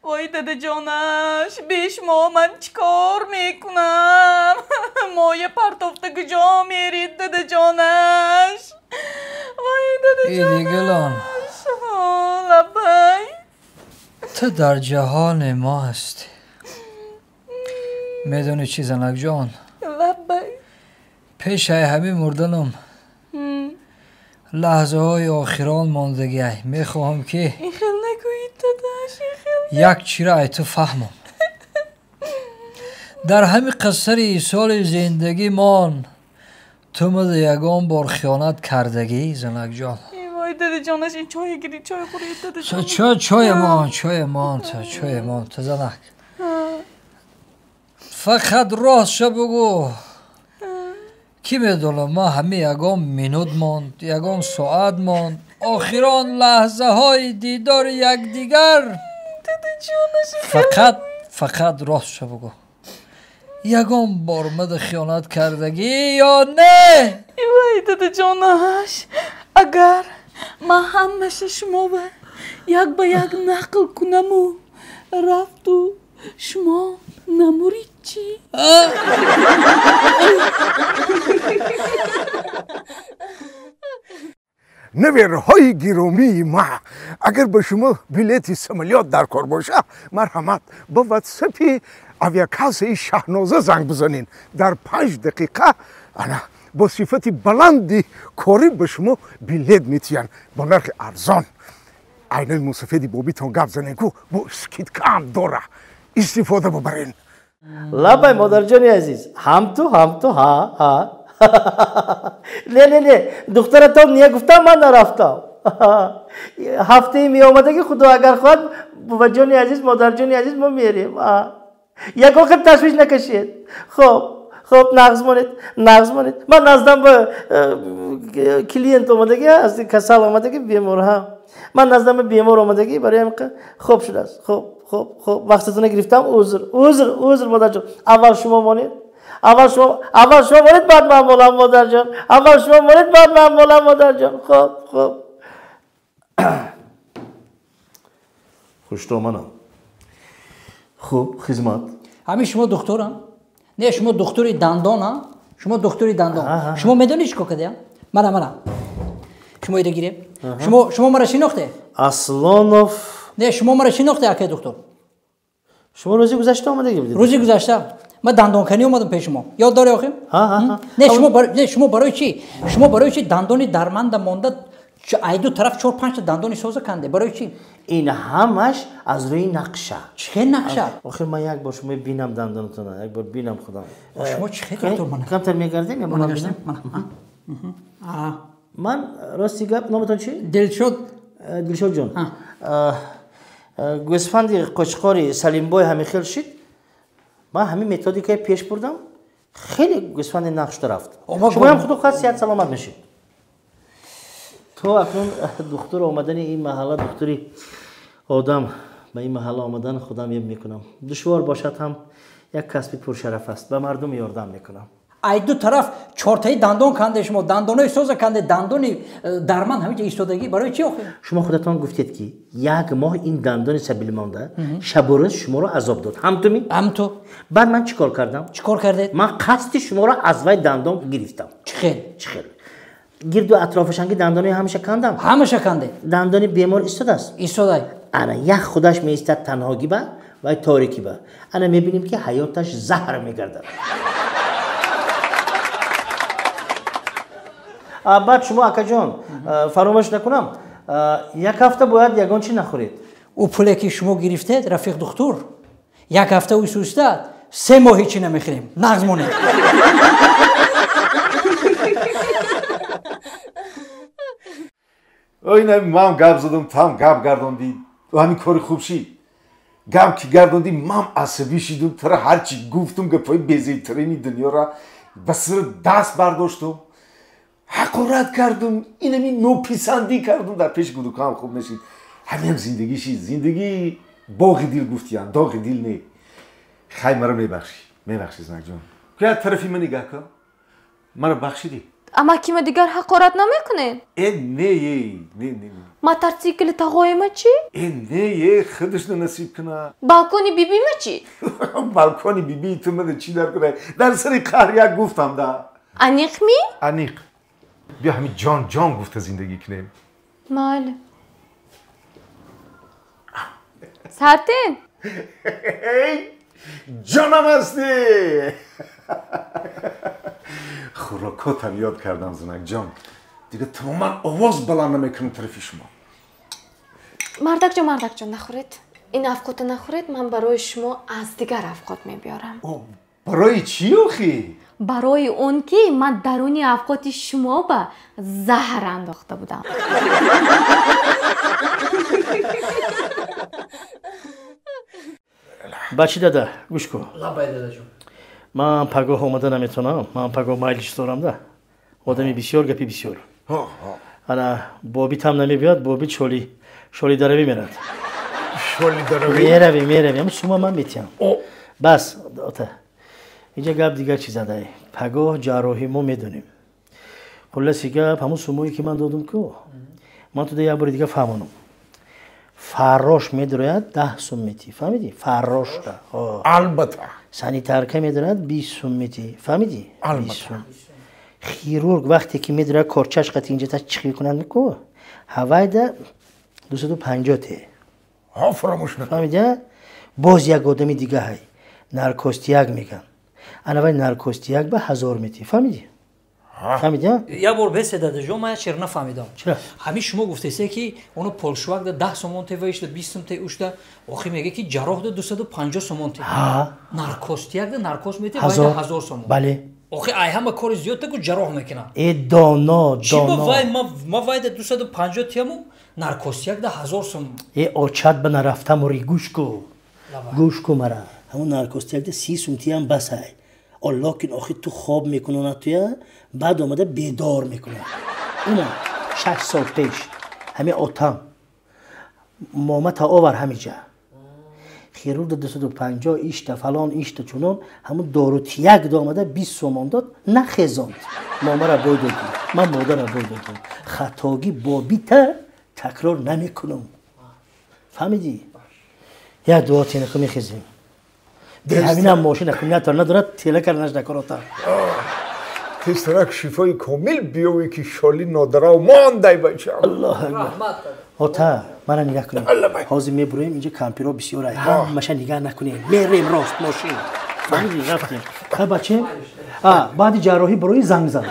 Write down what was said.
وای داده جانش بیش ما من چیکار میکنم مایه پرتافته کجا میرید داده جانش وای داده جانش ایدیگلان لبای تو در جهان ما هستی میدونی چی زنک جان لبای پیش همه مردنم لحظه های آخران ماندگی میخواهم که این خیلی نگویید داداش این خیلی یک چی را ای تو فهمم در همه قصر سال زندگی مان تو مده یگان بار خیانت کردگی زنک جان وای داده جانش این چای گیری چای خورید داده جانش چای مان تو زنک فقط راست شو بگو کی میدونه ما همه یگان منود ماند یگان ساعت ماند آخران لحظه های دیدار یکدیگر داده جانش فقط راست شو بگو یگان بار مد خیانت کردگی یا نه وای داده جانش اگر ما همشه شما به یک نقل کنم و رفت و شما نمورید چی؟ نویرهای گرامی ما اگر به شما بلیت سمالیات در کار باشه مرحمت با واتساپ اویاکاسه شهنازه زنگ بزنین در 5 دقیقه انا با صفت بلندی کاری به شما بلیت میتین با نرخ ارزان عینای مسافدی بابیتون گپ زنین کو با اسکیت کم داره استفاده ببرین لبای مادر جانی عزیز هم تو ها نه دخترتون نیه گفتم من نرفتم هفته می آمده که خدا اگر خواهد بابا جانی عزیز مادر جانی عزیز ما میریم یک وقت تشویش نکشید خب نغز مانید من نزدم به کلینت آمدگی از کسال آمدگی بیمار هم من نزدم به بیمار آمدگی برای همین خوب شده است خب وقتتون گرفتم عذر مادر جان اول شما مانید بعد من مولم مادر جان بعد من مولم مادر جان خب خوش منم خوب خدمت همین شما دکترم نه شما دکتری دندان شما دکتری دندان شما میدونی چیکار کردی منم شما ایده گیره شما مرا شناخته اصلانوف نه شما مرا شناخته اکی دکتر شما روزی گذشته آمده بودید روزی گذشته من دندانکنی اومدم پیش شما یاد داری آخه نه شما برای چی دندانی درمند مونده ای دو طرف 4 5 تا دندانی سوزه کنده برای چی این همش از روی نقشه چه نقشه آخر من یک بار شما بینم دندانتون یک بار بینم خدا شما چه دکتر من کمتر میگردیم یا من بینم من راستی گپ نامتون چی دلشاد جان گوسفندی قشقاری سلیم بای همین خیل شد من همین متدی که پیش بردم خیلی گوسفند نقش رفت شما هم خدا خواهد صحت سلامت بشید تو اکنون دکتر آمدن این محله دکتری آدم به این محله آمدن خودم یه میکنم دشوار باشد هم یک کسبی پرشرف است به مردم یاردم میکنم ای دو طرف 4 تایی دندان کنده شما دندانای سوز کنده دندانی درمان همینجا ایستادگی برای چی آخه شما خودتون گفتید که یک ماه این دندان سبیل مانده شب و روز شما رو عذاب داد هم تو بعد من چیکار کردم کردید من قصد شما رو از وای دندان گرفتم چخیل گرد و اطرافشان که دندانی همیشه کندم کنده دندانی بیمار ایستاده انا یک خودش میایستد تنهاگی با و تاریکی با انا میبینیم که حیاتش زهر میگرده بعد شما اکا جان فراموش نکنم یک هفته باید یگان چی نخورید او پولی که شما گرفتید رفیق دکتر یک هفته او سوستاد 3 ماه هیچی نمیخوریم نغز مونه اینه من گپ زدم تام گپ گردوندی و همین کار خوب شید گپ که گردوندی من عصبی شدم ترا هرچی گفتم گپای بی‌زیترین دنیا را بس دست برداشتم حقارت کردم اینمی نوپسندی کردم در پیش گدوکام خوب نشید همین زندگی شید زندگی باغ دیل گفتیان داغ دیل نه خیلی مرا میبخشی زنگ جان که از طرفی من نگاه کن مرا بخشیدی اما کیم دیگر حقارت نمیکنین؟ نه موتورسیکل تاقای ما چی؟ نه خودش نصیب کنه بالکونی بیبی ما چی؟ بالکونی بیبی تو من چی در کنه در سری قهر یک گفتم ده انیق می؟ انیق بیا همین جان گفته زندگی کنیم مال سرتین جانم هستی خوراکاتم یاد کردم زنک جان دیگه تماما آواز بلند نمیکنم طرف شما مردک جان نخورید این افقات نخورید من برای شما از دیگر افقات میبیارم برای چی آخی؟ برای اون که من درونی افقات شما به زهر انداخته بودم بچه دادا گوش کن لبای دادا جون من پگاه اومده نمیتونم من پگاه مایلش دارم ده آدمی بسیار گپی بسیار انا بابی تام نمیبیاد بابی شولی داره میمیرد شولی داره میروی اما شما من میتیم بس داتا اینجا گپ دیگر چیز داره پگاه جراحی ما میدونیم خلاصی گپ همون سمویی که من دادم که من تو یه بار دیگه فهمونم فراش میدروید 10 سوم میتی فهمیدی فراش ده البته سانیتارکا میدروید 20 سوم میتی فهمیدی البته خیرورگ وقتی که میدره کرچش قطع اینجا تا چخی کنند کو هوای ده 250 ته ها فراموش نکن فهمیدی باز یک آدمی دیگه های نارکوستیاگ میگن انا وای نارکوستیاگ به 1000 میتی فهمیدی فهمیدی یه بار بس دادا جون من چرا نفهمیدم چرا همین شما گفتید که اونو پولشواک ده 10 سومون ته ویش ده 20 سوم ته اوش ده آخه میگه که جراح ده 250 سومون ته نارکوستیاگ ده نارکوس میته 1000 سومون بله آخه ای همه کار زیاد تا کو جراح میکنه ای دانا چی ما وای ده 250 تیمو نارکوستیاگ ده 1000 سوم ای اوچات به نرفتم و گوش کو مرا همون نارکوستیاگ ده 30 سوم تی هم بس های الله که آخه تو خواب میکنه توی بعد اومده بیدار میکنه اونا 6 سال پیش همه آتام ماما تا آور همیجا خیرور ده 250 ایشتا فلان ایشتا چونان همون دارو تیگ دا آمده 20 سومان داد نخیزاند ماما را باید دادیم من مادر را باید دادیم خطاگی با بیتا تکرار نمیکنم فهمیدی؟ یا دعا تینه که میخیزیم به همین هم ماشین اکنیت ندارد تیله کرنش نکراتا تسترک شفای کامل بیوی که شالی نادره و مانده بچه الله آتا من نگاه کنیم حاضر میبرویم اینجا کمپیرا بسیار هم مشه نگاه نکنیم میریم راست ماشین فهمیدی رفتیم ها بچه بعد جراحی بروی زنگ زن